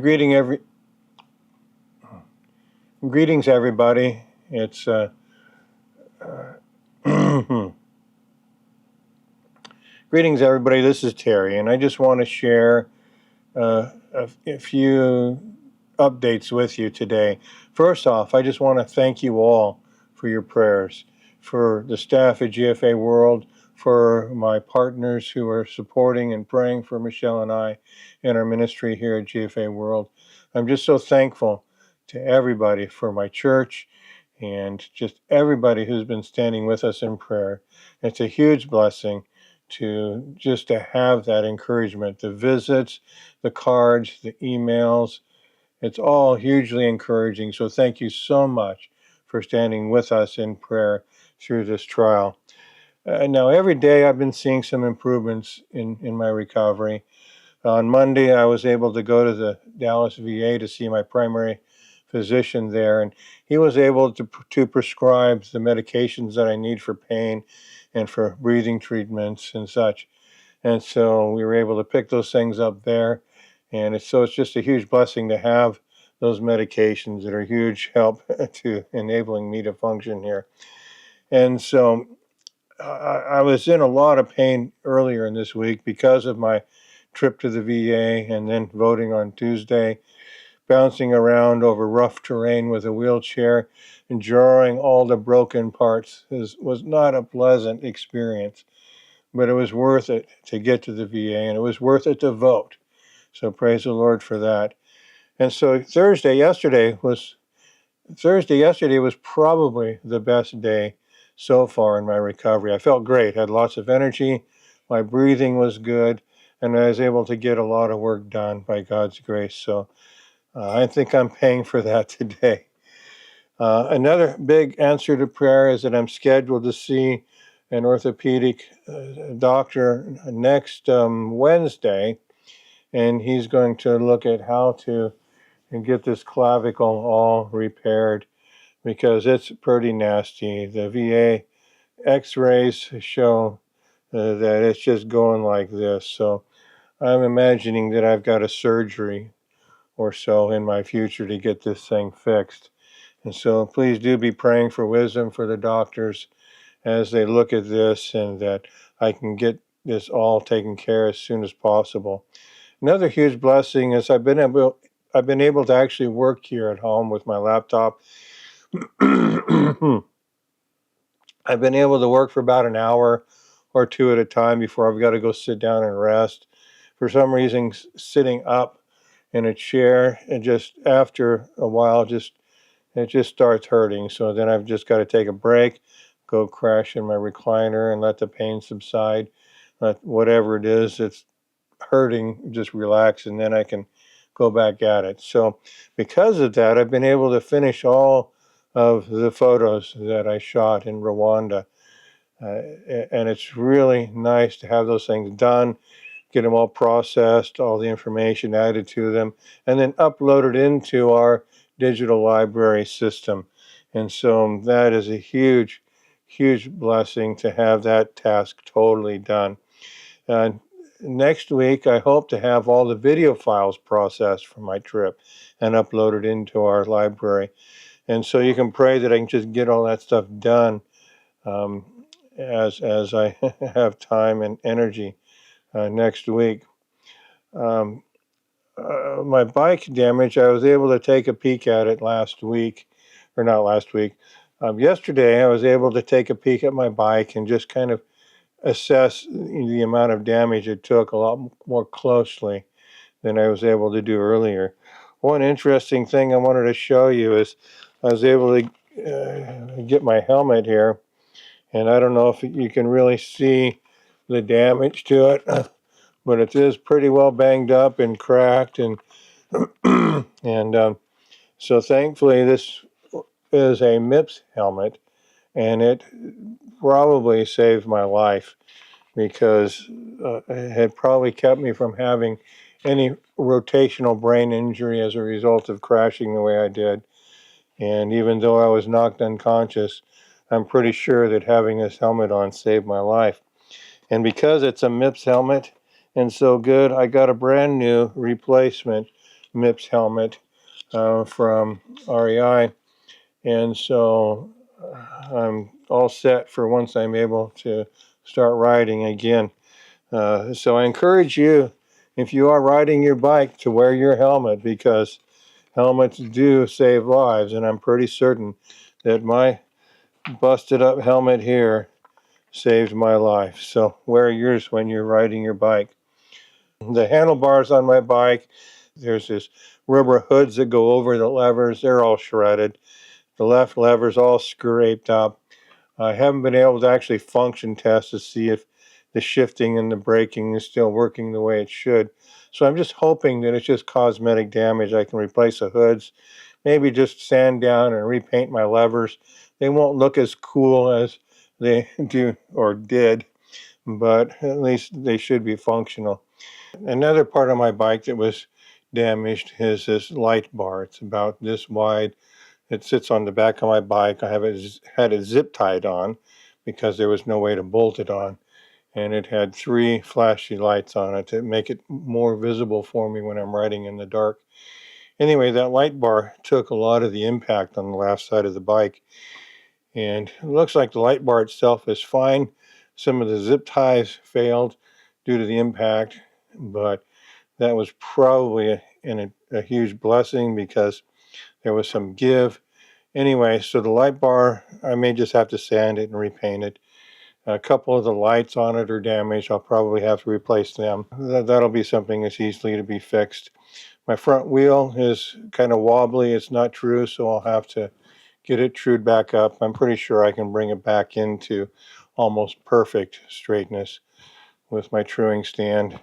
Greeting greetings everybody. It's greetings everybody. This is Terry, and I just want to share a few updates with you today. First off, I just want to thank you all for your prayers, for the staff at GFA World, for my partners who are supporting and praying for Michele and I in our ministry here at GFA World. I'm just so thankful to everybody, for my church, and just everybody who's been standing with us in prayer. It's a huge blessing to have that encouragement, the visits, the cards, the emails. It's all hugely encouraging. So thank you so much for standing with us in prayer through this trial. Now, every day I've been seeing some improvements in my recovery. On Monday, I was able to go to the Dallas VA to see my primary physician there, and he was able to prescribe the medications that I need for pain and for breathing treatments and such. And so we were able to pick those things up there. And it's just a huge blessing to have those medications that are a huge help to enabling me to function here. And so I was in a lot of pain earlier in this week because of my trip to the VA and then voting on Tuesday, bouncing around over rough terrain with a wheelchair and drawing all the broken parts was not a pleasant experience, but it was worth it to get to the VA, and it was worth it to vote. So praise the Lord for that. And so Thursday yesterday was probably the best day so far in my recovery. I felt great, had lots of energy, my breathing was good, and I was able to get a lot of work done by God's grace. So I think I'm paying for that today. Another big answer to prayer is that I'm scheduled to see an orthopedic doctor next Wednesday, and he's going to look at how to get this clavicle all repaired because it's pretty nasty. The VA x-rays show that it's just going like this. So I'm imagining that I've got a surgery or so in my future to get this thing fixed. And so please do be praying for wisdom for the doctors as they look at this, and that I can get this all taken care of as soon as possible. Another huge blessing is I've been able to actually work here at home with my laptop. I've been able to work for about an hour or two at a time before I've got to go sit down and rest. For some reason, sitting up in a chair, and just after a while, it just starts hurting. So then I've just got to take a break, go crash in my recliner and let the pain subside. Let whatever it is that's hurting just relax, and then I can go back at it. So because of that, I've been able to finish all of the photos that I shot in Rwanda. And it's really nice to have those things done, get them all processed, all the information added to them, and then uploaded into our digital library system. And so that is a huge, huge blessing to have that task totally done. Next week, I hope to have all the video files processed from my trip and uploaded into our library. And so you can pray that I can just get all that stuff done as I have time and energy next week. My bike damage, I was able to take a peek at it last week, or not last week. Yesterday, I was able to take a peek at my bike and just kind of assess the amount of damage it took a lot more closely than I was able to do earlier. One interesting thing I wanted to show you is I was able to get my helmet here, and I don't know if you can really see the damage to it, but it is pretty well banged up and cracked, and and so thankfully this is a MIPS helmet, and it probably saved my life, because it had probably kept me from having any rotational brain injury as a result of crashing the way I did. And even though I was knocked unconscious, I'm pretty sure that having this helmet on saved my life. And because it's a MIPS helmet and so good, I got a brand new replacement MIPS helmet from REI. And so I'm all set for once I'm able to start riding again. So I encourage you, if you are riding your bike, to wear your helmet, because helmets do save lives. And I'm pretty certain that my busted up helmet here saved my life. So wear yours when you're riding your bike. The handlebars on my bike, there's this rubber hoods that go over the levers. They're all shredded. The left lever's all scraped up. I haven't been able to actually function test to see if the shifting and the braking is still working the way it should. So I'm just hoping that it's just cosmetic damage. I can replace the hoods, maybe just sand down and repaint my levers. They won't look as cool as they do or did, but at least they should be functional. Another part of my bike that was damaged is this light bar. It's about this wide. It sits on the back of my bike. I had it zip tied on because there was no way to bolt it on. And it had 3 flashy lights on it to make it more visible for me when I'm riding in the dark. Anyway, that light bar took a lot of the impact on the left side of the bike. And it looks like the light bar itself is fine. Some of the zip ties failed due to the impact, but that was probably a huge blessing because there was some give. Anyway, so the light bar, I may just have to sand it and repaint it. A couple of the lights on it are damaged. I'll probably have to replace them. That'll be something that's easily to be fixed. My front wheel is kind of wobbly. It's not true, so I'll have to get it trued back up. I'm pretty sure I can bring it back into almost perfect straightness with my truing stand.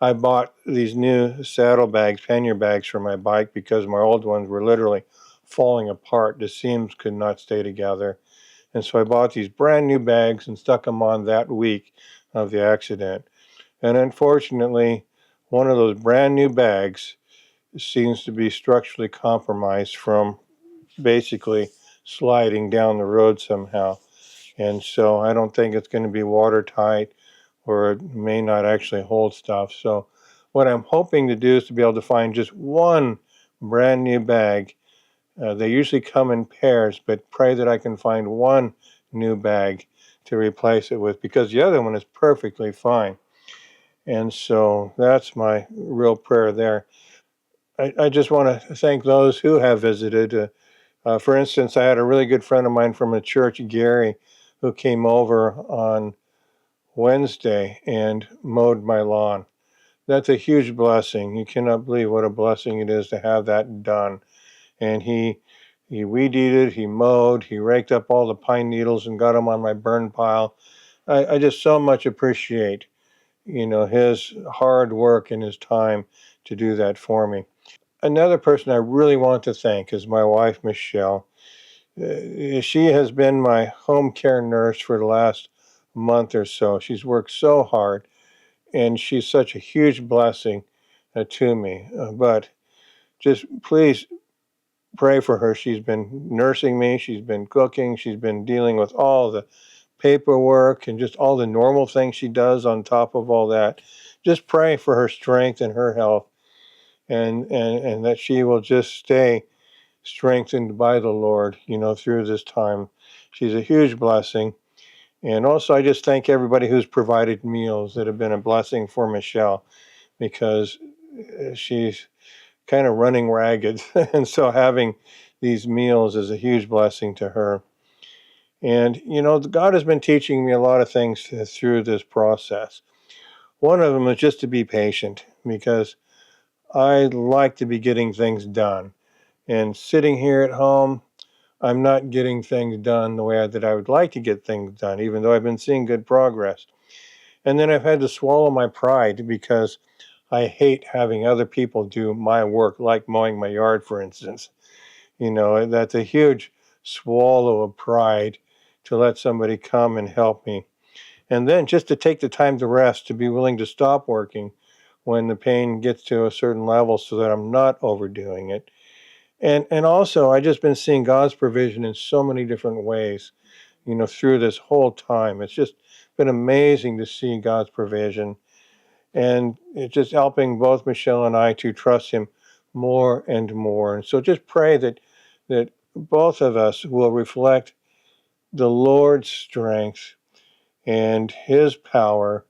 I bought these new saddlebags, pannier bags for my bike because my old ones were literally falling apart. The seams could not stay together. And so I bought these brand new bags and stuck them on that week of the accident. And unfortunately, one of those brand new bags seems to be structurally compromised from basically sliding down the road somehow. And so I don't think it's going to be watertight, or it may not actually hold stuff. So what I'm hoping to do is to be able to find just one brand new bag. They usually come in pairs, but pray that I can find one new bag to replace it with, because the other one is perfectly fine. And so that's my real prayer there. I just want to thank those who have visited. For instance, I had a really good friend of mine from a church, Gary, who came over on Wednesday and mowed my lawn. That's a huge blessing. You cannot believe what a blessing it is to have that done. And he weed eated, he mowed, he raked up all the pine needles and got them on my burn pile. I just so much appreciate, his hard work and his time to do that for me. Another person I really want to thank is my wife, Michele. She has been my home care nurse for the last month or so. She's worked so hard, and she's such a huge blessing to me. But just please pray for her. She's been nursing me, she's been cooking, she's been dealing with all the paperwork and just all the normal things she does on top of all that. Just pray for her strength and her health, and that she will just stay strengthened by the Lord, through this time. She's a huge blessing. And also, I just thank everybody who's provided meals that have been a blessing for Michele, because she's kind of running ragged. And so having these meals is a huge blessing to her. And, God has been teaching me a lot of things through this process. One of them is just to be patient, because I like to be getting things done. And sitting here at home, I'm not getting things done the way that I would like to get things done, even though I've been seeing good progress. And then I've had to swallow my pride, because I hate having other people do my work, like mowing my yard, for instance. That's a huge swallow of pride to let somebody come and help me. And then just to take the time to rest, to be willing to stop working when the pain gets to a certain level so that I'm not overdoing it. And also, I just been seeing God's provision in so many different ways, through this whole time. It's just been amazing to see God's provision. And it's just helping both Michele and I to trust Him more and more. And so just pray that both of us will reflect the Lord's strength and His power,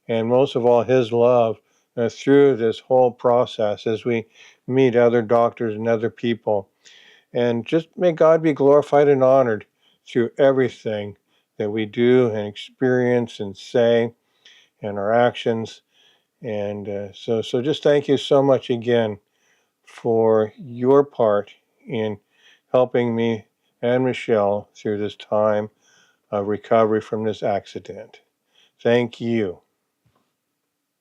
and most of all, His love through this whole process as we meet other doctors and other people. And just may God be glorified and honored through everything that we do and experience and say and our actions. And so just thank you so much again for your part in helping me and Michele through this time of recovery from this accident. Thank you.